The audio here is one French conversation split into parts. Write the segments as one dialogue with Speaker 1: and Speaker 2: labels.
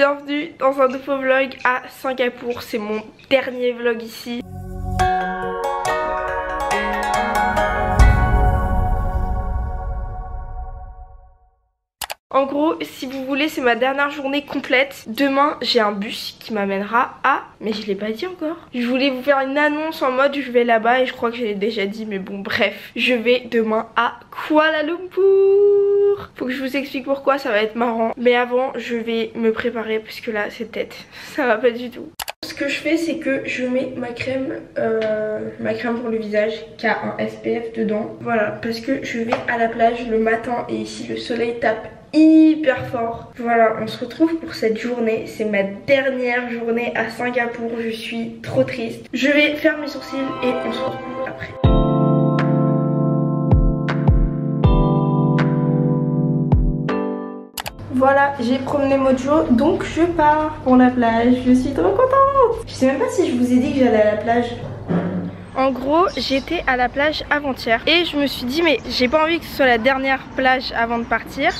Speaker 1: Bienvenue dans un nouveau vlog à Singapour, c'est mon dernier vlog ici. En gros, si vous voulez, c'est ma dernière journée complète. Demain, j'ai un bus qui m'amènera à... Mais je l'ai pas dit encore. Je voulais vous faire une annonce en mode je vais là-bas et je crois que je l'ai déjà dit, mais bon, bref. Je vais demain à Kuala Lumpur. Faut que je vous explique pourquoi, ça va être marrant. Mais avant, je vais me préparer parce que là, cette tête, ça va pas du tout. Ce que je fais, c'est que je mets ma crème pour le visage qui a un SPF dedans. Voilà, parce que je vais à la plage le matin et ici le soleil tape hyper fort. Voilà, on se retrouve pour cette journée. C'est ma dernière journée à Singapour. Je suis trop triste. Je vais faire mes sourcils et on se retrouve après. Voilà, j'ai promené Mojo, donc je pars pour la plage. Je suis trop contente. Je sais même pas si je vous ai dit que j'allais à la plage. En gros, j'étais à la plage avant-hier et je me suis dit mais j'ai pas envie que ce soit la dernière plage avant de partir.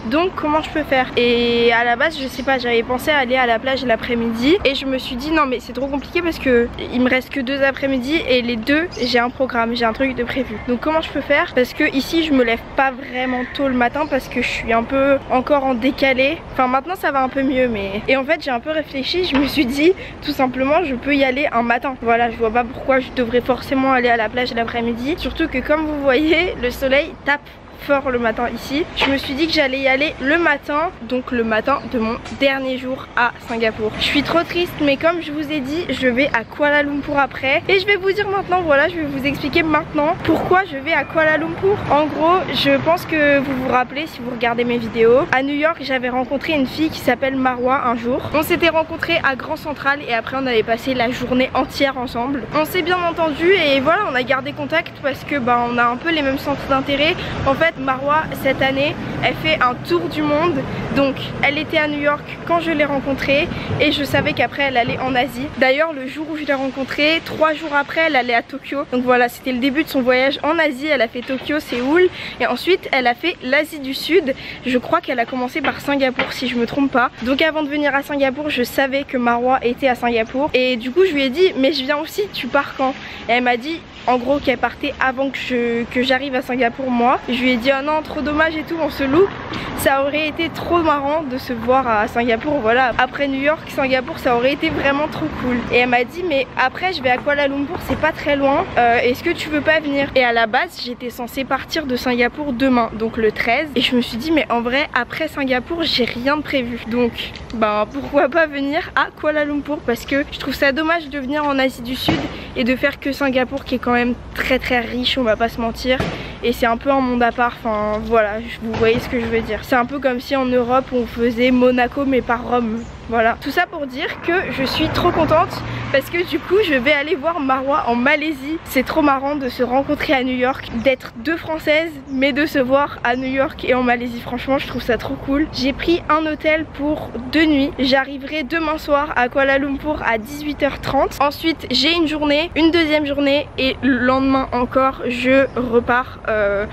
Speaker 1: Donc comment je peux faire? Et à la base je sais pas, j'avais pensé à aller à la plage l'après-midi et je me suis dit non mais c'est trop compliqué parce que il me reste que 2 après-midi et les 2 j'ai un programme, j'ai un truc de prévu. Donc comment je peux faire? Parce que ici je me lève pas vraiment tôt le matin parce que je suis un peu encore en décalé. Enfin maintenant ça va un peu mieux mais... Et en fait j'ai un peu réfléchi, je me suis dit tout simplement je peux y aller un matin. Voilà, je vois pas pourquoi je devrais forcément aller à la plage l'après-midi. Surtout que comme vous voyez le soleil tape fort le matin ici. Je me suis dit que j'allais y aller le matin, donc le matin de mon dernier jour à Singapour. Je suis trop triste mais comme je vous ai dit je vais à Kuala Lumpur après et je vais vous dire maintenant, voilà, je vais vous expliquer maintenant pourquoi je vais à Kuala Lumpur. En gros je pense que vous vous rappelez si vous regardez mes vidéos, à New York j'avais rencontré une fille qui s'appelle Marwa un jour. On s'était rencontrés à Grand Central et après on avait passé la journée entière ensemble. On s'est bien entendu et voilà, on a gardé contact parce que bah on a un peu les mêmes centres d'intérêt. En fait Marwa cette année elle fait un tour du monde, donc elle était à New York quand je l'ai rencontrée et je savais qu'après elle allait en Asie. D'ailleurs le jour où je l'ai rencontrée, 3 jours après elle allait à Tokyo. Donc voilà, c'était le début de son voyage en Asie. Elle a fait Tokyo, Séoul et ensuite elle a fait l'Asie du Sud. Je crois qu'elle a commencé par Singapour si je me trompe pas. Donc avant de venir à Singapour je savais que Marwa était à Singapour et du coup je lui ai dit mais je viens aussi, tu pars quand? Et elle m'a dit en gros qu'elle partait avant que j'arrive à Singapour moi. Je lui ai dit oh non trop dommage et tout, on se loupe. Ça aurait été trop marrant de se voir à Singapour, voilà. Après New York, Singapour ça aurait été vraiment trop cool. Et elle m'a dit mais après je vais à Kuala Lumpur, c'est pas très loin, est-ce que tu veux pas venir? Et à la base j'étais censée partir de Singapour demain, donc le 13. Et je me suis dit mais en vrai après Singapour j'ai rien de prévu. Donc bah pourquoi pas venir à Kuala Lumpur, parce que je trouve ça dommage de venir en Asie du Sud et de faire que Singapour qui est quand même très riche, on va pas se mentir. Et c'est un peu un monde à part, enfin voilà, vous voyez ce que je veux dire. C'est un peu comme si en Europe on faisait Monaco mais pas Rome. Voilà, tout ça pour dire que je suis trop contente parce que du coup je vais aller voir Marwa en Malaisie. C'est trop marrant de se rencontrer à New York, d'être 2 françaises mais de se voir à New York et en Malaisie. Franchement je trouve ça trop cool. J'ai pris un hôtel pour 2 nuits. J'arriverai demain soir à Kuala Lumpur à 18h30. Ensuite j'ai une journée, une deuxième journée et le lendemain encore je repars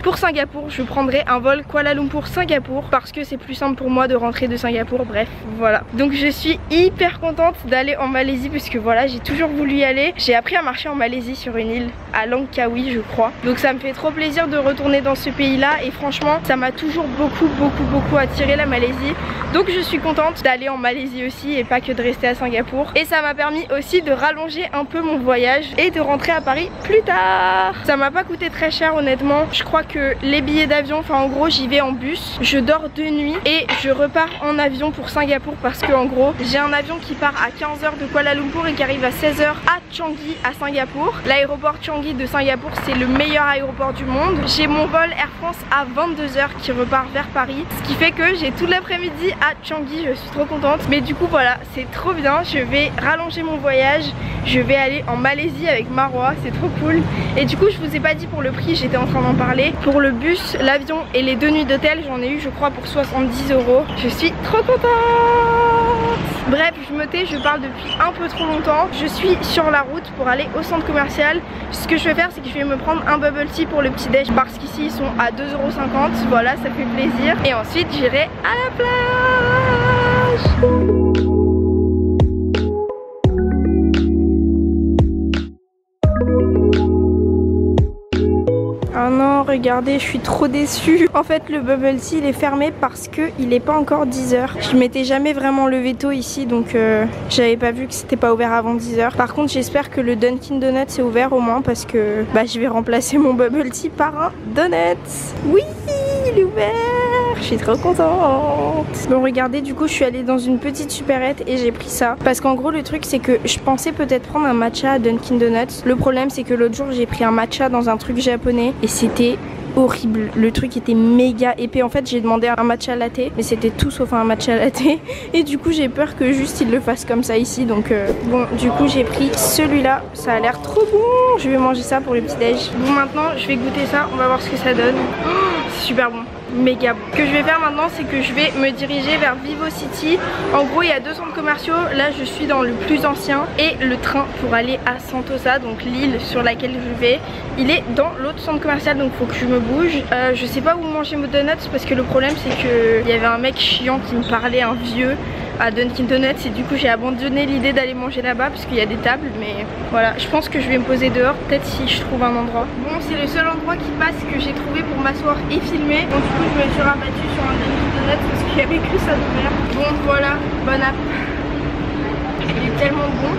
Speaker 1: pour Singapour. Je prendrai un vol Kuala Lumpur Singapour parce que c'est plus simple pour moi de rentrer de Singapour. Bref voilà, donc je suis hyper contente d'aller en Malaisie parce que voilà j'ai toujours voulu y aller. J'ai appris à marcher en Malaisie sur une île à Langkawi je crois. Donc ça me fait trop plaisir de retourner dans ce pays là et franchement ça m'a toujours beaucoup attiré la Malaisie. Donc je suis contente d'aller en Malaisie aussi et pas que de rester à Singapour. Et ça m'a permis aussi de rallonger un peu mon voyage et de rentrer à Paris plus tard. Ça m'a pas coûté très cher honnêtement. Je crois que les billets d'avion, enfin en gros j'y vais en bus, je dors 2 nuits et je repars en avion pour Singapour parce que en gros j'ai un avion qui part à 15 h de Kuala Lumpur et qui arrive à 16 h à Changi à Singapour. L'aéroport Changi de Singapour c'est le meilleur aéroport du monde. J'ai mon vol Air France à 22 h qui repart vers Paris, ce qui fait que j'ai tout l'après-midi à Changi. Je suis trop contente, mais du coup voilà c'est trop bien. Je vais rallonger mon voyage, je vais aller en Malaisie avec Marwa, c'est trop cool. Et du coup je vous ai pas dit pour le prix, j'étais en train d'en parler. Pour le bus, l'avion et les 2 nuits d'hôtel j'en ai eu je crois pour 70 €. Je suis trop contente. Bref je me tais, je parle depuis un peu trop longtemps. Je suis sur la route pour aller au centre commercial. Ce que je vais faire c'est que je vais me prendre un bubble tea pour le petit déj parce qu'ici ils sont à 2,50 €. Voilà, ça fait plaisir. Et ensuite j'irai à la plage. regardez, je suis trop déçue. En fait le bubble tea il est fermé parce que il est pas encore 10h. Je m'étais jamais vraiment levé tôt ici, donc j'avais pas vu que c'était pas ouvert avant 10h. Par contre j'espère que le Dunkin Donuts est ouvert au moins, parce que bah, je vais remplacer mon bubble tea par un donut. Oui, il est ouvert. Je suis trop contente. Bon regardez, du coup je suis allée dans une petite supérette et j'ai pris ça. Parce qu'en gros le truc c'est que je pensais peut-être prendre un matcha à Dunkin Donuts. Le problème c'est que l'autre jour j'ai pris un matcha dans un truc japonais et c'était horrible. Le truc était méga épais. En fait j'ai demandé un matcha latte, mais c'était tout sauf un matcha latte. Et du coup j'ai peur que juste ils le fassent comme ça ici. Donc bon, du coup j'ai pris celui-là. Ça a l'air trop bon. Je vais manger ça pour le petit déj. Bon maintenant je vais goûter ça. On va voir ce que ça donne. Oh, c'est super bon. Méga bon. Ce que je vais faire maintenant c'est que je vais me diriger vers Vivocity. En gros il y a 2 centres commerciaux. Là je suis dans le plus ancien et le train pour aller à Sentosa, donc l'île sur laquelle je vais, il est dans l'autre centre commercial, donc faut que je me bouge. Je sais pas où manger mes donuts parce que le problème c'est que il y avait un mec chiant qui me parlait, un vieux, à Dunkin Donuts, et du coup j'ai abandonné l'idée d'aller manger là-bas parce qu'il y a des tables, mais voilà, je pense que je vais me poser dehors, peut-être si je trouve un endroit. Bon, c'est le seul endroit qui passe que j'ai trouvé pour m'asseoir et filmer, donc du coup je me suis rabattue sur un Dunkin Donuts parce qu'il y avait que ça d'ouvert. Bon voilà, bon app. Il est tellement bon.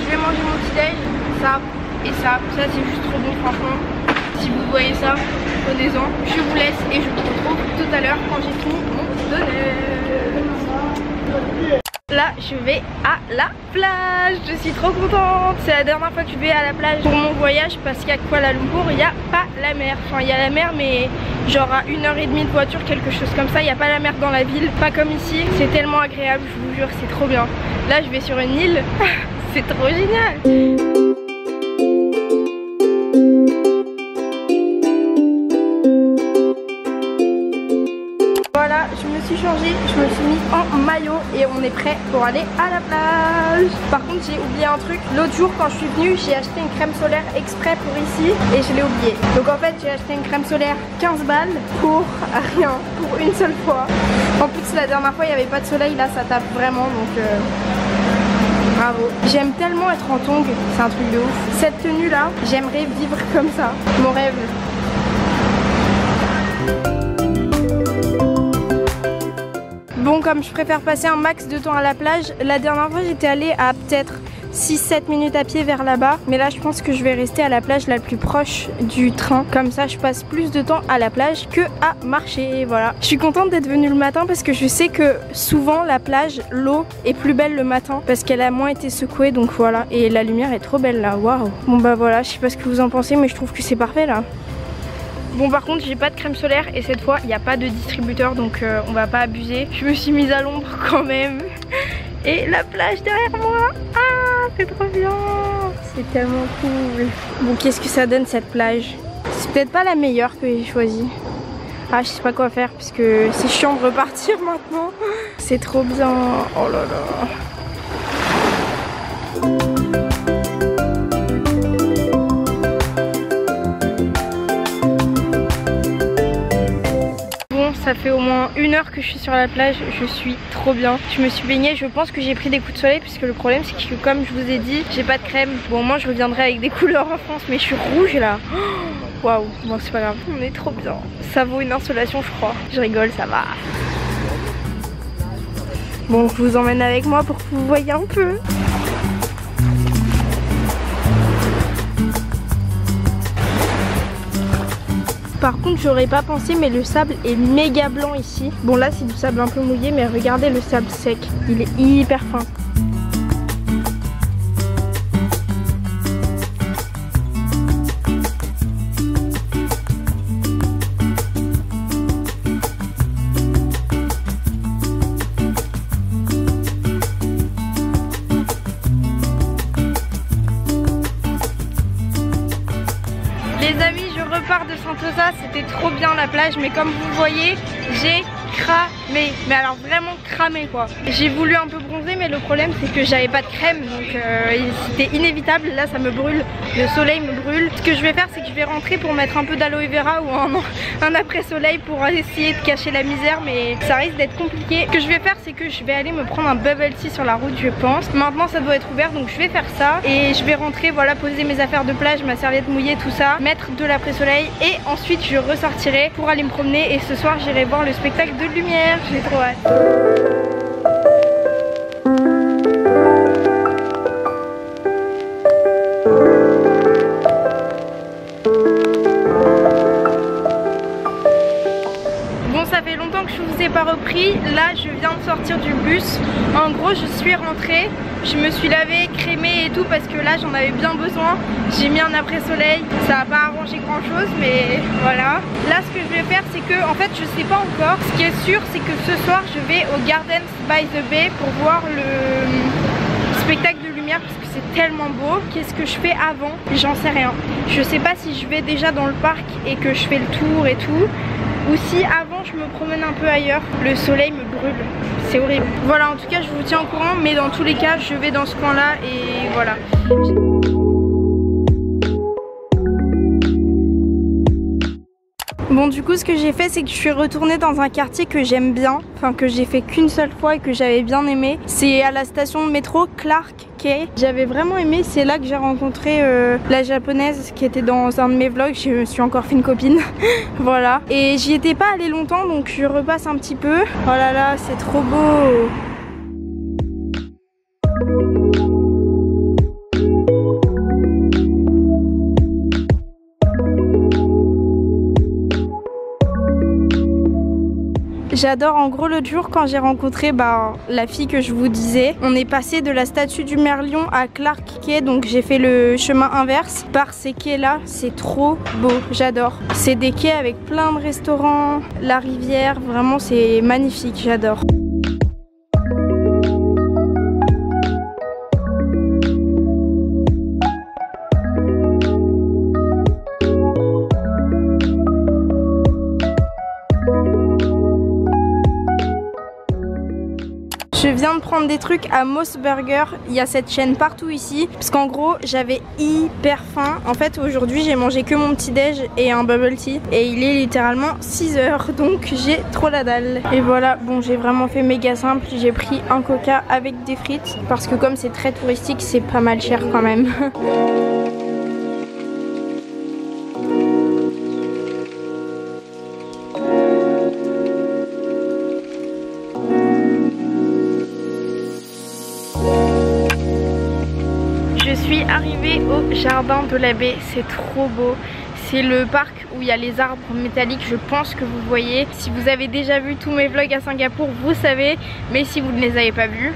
Speaker 1: Je vais manger mon petit déj, ça et ça c'est juste trop bon franchement. Si vous voyez ça, prenez-en. Je vous laisse et je vous retrouve tout à l'heure quand j'ai fini mon donut. Là je vais à la plage, je suis trop contente. C'est la dernière fois que je vais à la plage pour mon voyage parce qu'à Kuala Lumpur il n'y a pas la mer. Enfin il y a la mer mais genre à 1h30 de voiture, quelque chose comme ça. Il n'y a pas la mer dans la ville, pas comme ici. C'est tellement agréable, je vous jure, c'est trop bien. Là je vais sur une île, c'est trop génial. Voilà, je me suis changée, je me suis mise en maillot et on est prêt pour aller à la plage. Par contre j'ai oublié un truc, l'autre jour quand je suis venue j'ai acheté une crème solaire exprès pour ici et je l'ai oublié. Donc en fait j'ai acheté une crème solaire 15 balles pour rien, pour une seule fois. En plus la dernière fois il n'y avait pas de soleil, là ça tape vraiment, donc bravo. J'aime tellement être en tongs, c'est un truc de ouf. Cette tenue là, j'aimerais vivre comme ça, mon rêve. Bon, comme je préfère passer un max de temps à la plage, la dernière fois j'étais allée à peut-être 6-7 minutes à pied vers là-bas. Mais là je pense que je vais rester à la plage la plus proche du train. Comme ça je passe plus de temps à la plage que à marcher, voilà. Je suis contente d'être venue le matin parce que je sais que souvent la plage, l'eau est plus belle le matin parce qu'elle a moins été secouée, donc voilà. Et la lumière est trop belle là, waouh. Bon bah voilà, je sais pas ce que vous en pensez mais je trouve que c'est parfait là. Bon par contre j'ai pas de crème solaire et cette fois il n'y a pas de distributeur, donc on va pas abuser. Je me suis mise à l'ombre quand même. Et la plage derrière moi, ah c'est trop bien. C'est tellement cool. Bon qu'est-ce que ça donne cette plage? C'est peut-être pas la meilleure que j'ai choisie. Ah je sais pas quoi faire parce que c'est chiant de repartir maintenant. C'est trop bien, oh là là. Ça fait au moins 1 heure que je suis sur la plage, je suis trop bien. Je me suis baignée, je pense que j'ai pris des coups de soleil puisque le problème c'est que comme je vous ai dit, j'ai pas de crème. Bon moi je reviendrai avec des couleurs en France, mais je suis rouge là. Waouh, bon c'est pas grave, on est trop bien. Ça vaut une insolation je crois. Je rigole, ça va. Bon je vous emmène avec moi pour que vous voyez un peu. Par contre j'aurais pas pensé mais le sable est méga blanc ici. Bon là c'est du sable un peu mouillé mais regardez le sable sec, il est hyper fin. Les amis, je repars de Sentosa, c'était trop bien la plage, mais comme vous voyez, j'ai cramé, mais alors vraiment cramé quoi. J'ai voulu un peu bronzer mais le problème c'est que j'avais pas de crème, donc c'était inévitable. Là ça me brûle, le soleil me brûle. Ce que je vais faire c'est que je vais rentrer pour mettre un peu d'aloe vera ou un après soleil pour essayer de cacher la misère, mais ça risque d'être compliqué. Ce que je vais faire c'est que je vais aller me prendre un bubble tea sur la route je pense. Maintenant ça doit être ouvert donc je vais faire ça et je vais rentrer, voilà, poser mes affaires de plage, ma serviette mouillée, tout ça, mettre de l'après soleil et ensuite je ressortirai pour aller me promener et ce soir j'irai voir le spectacle de lumière. J'ai trop hâte. Ça fait longtemps que je vous ai pas repris. Là je viens de sortir du bus. En gros je suis rentrée, je me suis lavée, crémée et tout parce que là j'en avais bien besoin. J'ai mis un après soleil, ça n'a pas arrangé grand chose mais voilà. Là ce que je vais faire c'est que en fait je sais pas encore. Ce qui est sûr c'est que ce soir je vais au Gardens by the Bay pour voir le spectacle de lumière parce que c'est tellement beau. Qu'est-ce que je fais avant? J'en sais rien. Je sais pas si je vais déjà dans le parc et que je fais le tour et tout, ou si avant je me promène un peu ailleurs. Le soleil me brûle, c'est horrible. Voilà, en tout cas je vous tiens au courant, mais dans tous les cas je vais dans ce coin là et voilà. Bon du coup ce que j'ai fait c'est que je suis retournée dans un quartier que j'aime bien, enfin que j'ai fait qu'une seule fois et que j'avais bien aimé. C'est à la station de métro Clark Quay. J'avais vraiment aimé, c'est là que j'ai rencontré la japonaise qui était dans un de mes vlogs. Je me suis encore fait une copine. Voilà. Et j'y étais pas allée longtemps donc je repasse un petit peu. Oh là là c'est trop beau. J'adore. En gros l'autre jour quand j'ai rencontré la fille que je vous disais, on est passé de la statue du Merlion à Clark Quay, donc j'ai fait le chemin inverse par ces quais là. C'est trop beau, j'adore. C'est des quais avec plein de restaurants, la rivière, vraiment c'est magnifique, j'adore. Je viens de prendre des trucs à Moss Burger, il y a cette chaîne partout ici, parce qu'en gros j'avais hyper faim. En fait aujourd'hui j'ai mangé que mon petit déj et un bubble tea et il est littéralement 6 h, donc j'ai trop la dalle. Et voilà, bon j'ai vraiment fait méga simple, j'ai pris un coca avec des frites, parce que comme c'est très touristique c'est pas mal cher quand même. Je suis arrivée au jardin de la baie, c'est trop beau. C'est le parc où il y a les arbres métalliques, je pense que vous voyez. Si vous avez déjà vu tous mes vlogs à Singapour, vous savez, mais si vous ne les avez pas vus,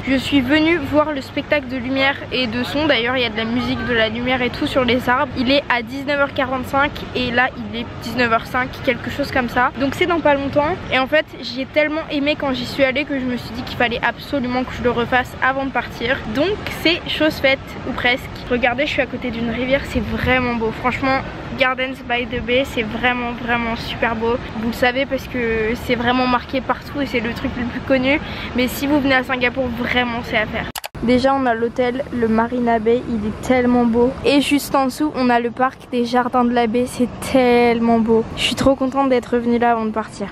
Speaker 1: je suis venue voir le spectacle de lumière et de son. D'ailleurs il y a de la musique, de la lumière et tout sur les arbres. Il est à 19h45 et là il est 19h05, quelque chose comme ça. Donc c'est dans pas longtemps. Et en fait j'ai tellement aimé quand j'y suis allée que je me suis dit qu'il fallait absolument que je le refasse avant de partir. Donc c'est chose faite, ou presque. Regardez, je suis à côté d'une rivière, c'est vraiment beau. Franchement, Gardens by the Bay, c'est vraiment super beau. Vous le savez parce que c'est vraiment marqué partout et c'est le truc le plus connu. Mais si vous venez à Singapour, vraiment c'est à faire. Déjà on a l'hôtel, le Marina Bay, il est tellement beau. Et juste en dessous on a le parc des jardins de la baie, c'est tellement beau. Je suis trop contente d'être venue là avant de partir.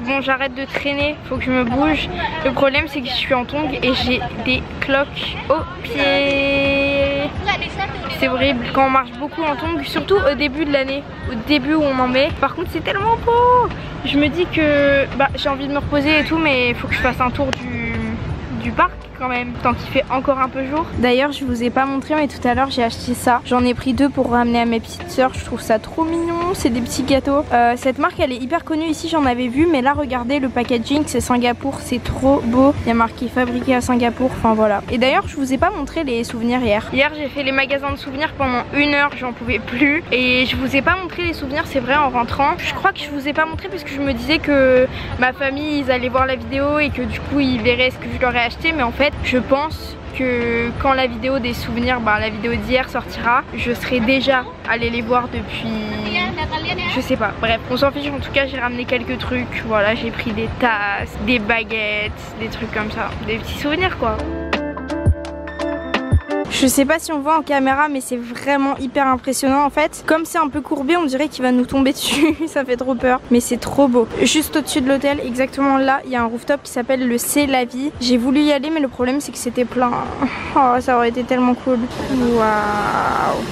Speaker 1: Bon, j'arrête de traîner, faut que je me bouge. Le problème c'est que je suis en tongs et j'ai des cloques aux pieds. C'est horrible quand on marche beaucoup en tongs, surtout au début de l'année, au début où on en met. Par contre c'est tellement beau. Je me dis que j'ai envie de me reposer et tout, mais il faut que je fasse un tour du parc quand même, tant qu'il fait encore un peu jour. D'ailleurs je vous ai pas montré mais tout à l'heure j'ai acheté ça. J'en ai pris 2 pour ramener à mes petites soeurs. Je trouve ça trop mignon, c'est des petits gâteaux. Cette marque elle est hyper connue ici, j'en avais vu, mais là regardez le packaging, c'est Singapour, c'est trop beau. Il y a marqué fabriqué à Singapour, enfin voilà. Et d'ailleurs je vous ai pas montré les souvenirs hier. Hier j'ai fait les magasins de souvenirs pendant 1 heure, j'en pouvais plus. Et je vous ai pas montré les souvenirs, c'est vrai, en rentrant. Je crois que je vous ai pas montré parce que je me disais que ma famille ils allaient voir la vidéo et que du coup ils verraient ce que je leur ai acheté. Mais en fait fait je pense que quand la vidéo des souvenirs, la vidéo d'hier sortira, je serai déjà allée les voir depuis, je sais pas, bref on s'en fiche. En tout cas j'ai ramené quelques trucs, voilà, j'ai pris des tasses, des baguettes, des trucs comme ça, des petits souvenirs quoi. Je sais pas si on voit en caméra mais c'est vraiment hyper impressionnant en fait. Comme c'est un peu courbé on dirait qu'il va nous tomber dessus, ça fait trop peur. Mais c'est trop beau. Juste au-dessus de l'hôtel, exactement là, il y a un rooftop qui s'appelle le C'est la vie. J'ai voulu y aller mais le problème c'est que c'était plein. Oh ça aurait été tellement cool. Waouh.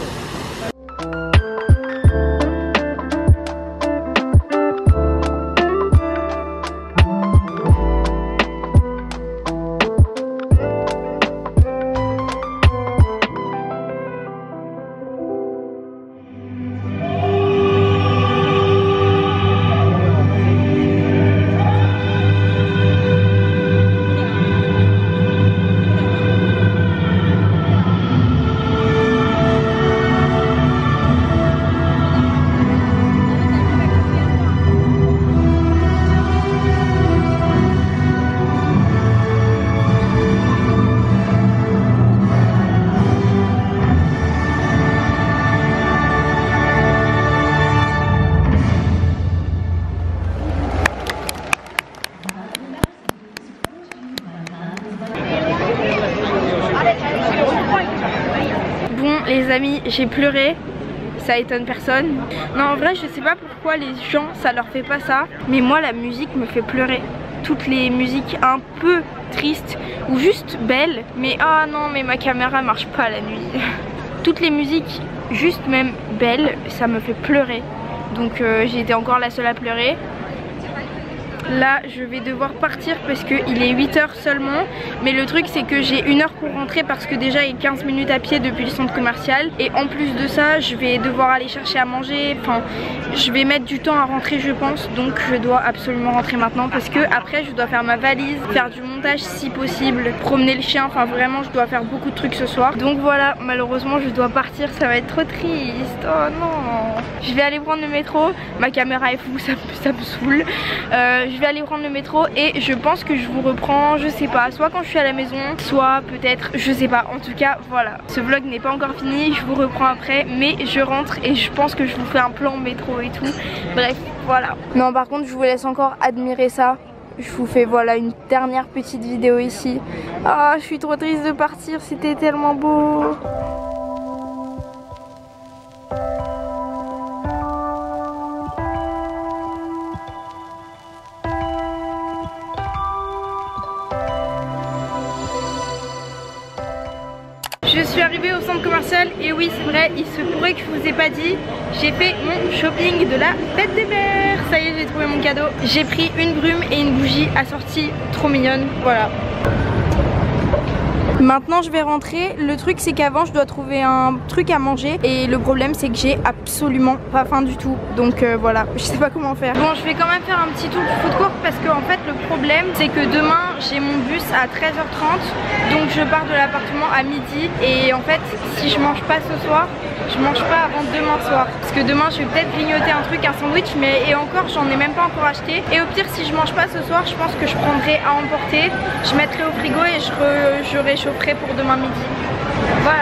Speaker 1: Bon les amis, j'ai pleuré, ça étonne personne. Non en vrai je sais pas pourquoi les gens ça leur fait pas ça, mais moi la musique me fait pleurer. Toutes les musiques un peu tristes ou juste belles, mais ah non mais ma caméra marche pas la nuit. Toutes les musiques juste même belles ça me fait pleurer. Donc j'ai été encore la seule à pleurer. Là je vais devoir partir parce qu'il est 8 h seulement. Mais le truc c'est que j'ai 1 heure pour rentrer parce que déjà il y a 15 minutes à pied depuis le centre commercial. Et en plus de ça je vais devoir aller chercher à manger. Enfin je vais mettre du temps à rentrer je pense. Donc je dois absolument rentrer maintenant parce que après je dois faire ma valise, faire du montage si possible, promener le chien. Enfin vraiment je dois faire beaucoup de trucs ce soir. Donc voilà, malheureusement je dois partir, ça va être trop triste. Oh non. Je vais aller prendre le métro. Ma caméra est floue, ça me saoule. Je vais aller prendre le métro et je pense que je vous reprends, je sais pas, soit quand je suis à la maison, soit peut-être, je sais pas. En tout cas voilà, ce vlog n'est pas encore fini, je vous reprends après, mais je rentre et je pense que je vous fais un plan métro et tout. Bref voilà. Non par contre je vous laisse encore admirer ça. Je vous fais voilà une dernière petite vidéo ici. Ah je suis trop triste de partir, c'était tellement beau. Je suis arrivée au centre commercial et oui c'est vrai, il se pourrait que je vous ai pas dit, j'ai fait mon shopping de la fête des mères. Ça y est, j'ai trouvé mon cadeau. J'ai pris une brume et une bougie assortie, trop mignonne, voilà. Maintenant je vais rentrer. Le truc c'est qu'avant je dois trouver un truc à manger et le problème c'est que j'ai absolument pas faim du tout. Donc voilà, je sais pas comment faire. Bon je vais quand même faire un petit tour de food court parce que en fait le problème c'est que demain j'ai mon bus à 13h30. Donc je pars de l'appartement à midi et en fait si je mange pas ce soir, je mange pas avant demain soir. Parce que demain je vais peut-être grignoter un truc, un sandwich, mais et encore j'en ai même pas encore acheté. Et au pire si je mange pas ce soir, je pense que je prendrai à emporter. Je mettrai au frigo et je réchaufferai pour demain midi. Voilà.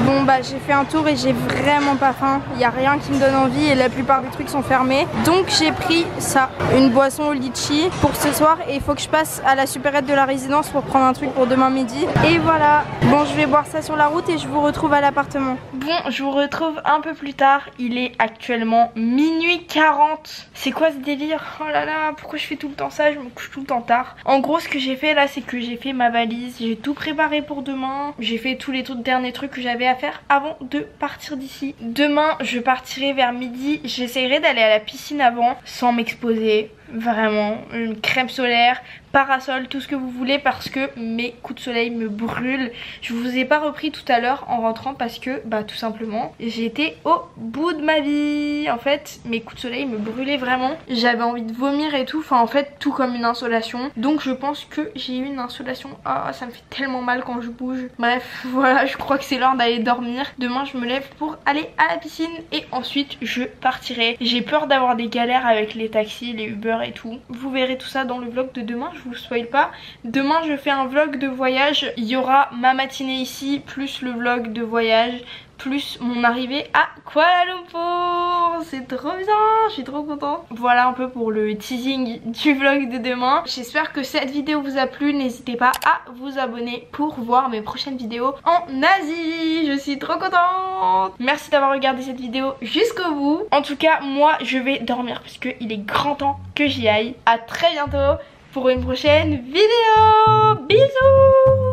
Speaker 1: Bon bah j'ai fait un tour et j'ai vraiment pas faim. Il n'y a rien qui me donne envie et la plupart des trucs sont fermés. Donc j'ai pris ça, une boisson au litchi pour ce soir. Et il faut que je passe à la supérette de la résidence pour prendre un truc pour demain midi. Et voilà. Bon je vais boire ça sur la route et je vous retrouve à l'appartement. Bon je vous retrouve un peu plus tard. Il est actuellement minuit 40. C'est quoi ce délire? Oh là là, pourquoi je fais tout le temps ça? Je me couche tout le temps tard. En gros ce que j'ai fait là c'est que j'ai fait ma valise. J'ai tout préparé pour demain. J'ai fait tous les derniers trucs que j'avais à faire avant de partir d'ici. Demain je partirai vers midi. J'essaierai d'aller à la piscine avant sans m'exposer. Vraiment, une crème solaire, parasol, tout ce que vous voulez parce que mes coups de soleil me brûlent. Je vous ai pas repris tout à l'heure en rentrant parce que bah tout simplement j'étais au bout de ma vie. En fait mes coups de soleil me brûlaient vraiment. J'avais envie de vomir et tout, enfin en fait tout comme une insolation. Donc je pense que j'ai eu une insolation. Ah ça me fait tellement mal quand je bouge. Bref voilà, je crois que c'est l'heure d'aller dormir. Demain je me lève pour aller à la piscine et ensuite je partirai. J'ai peur d'avoir des galères avec les taxis, les Uber l'heure et tout. Vous verrez tout ça dans le vlog de demain, je vous spoil pas. Demain je fais un vlog de voyage, il y aura ma matinée ici, plus le vlog de voyage, plus mon arrivée à Kuala Lumpur. C'est trop bien, je suis trop contente. Voilà un peu pour le teasing du vlog de demain. J'espère que cette vidéo vous a plu. N'hésitez pas à vous abonner pour voir mes prochaines vidéos en Asie. Je suis trop contente. Merci d'avoir regardé cette vidéo jusqu'au bout. En tout cas, moi je vais dormir parce qu'il est grand temps que j'y aille. À très bientôt pour une prochaine vidéo. Bisous.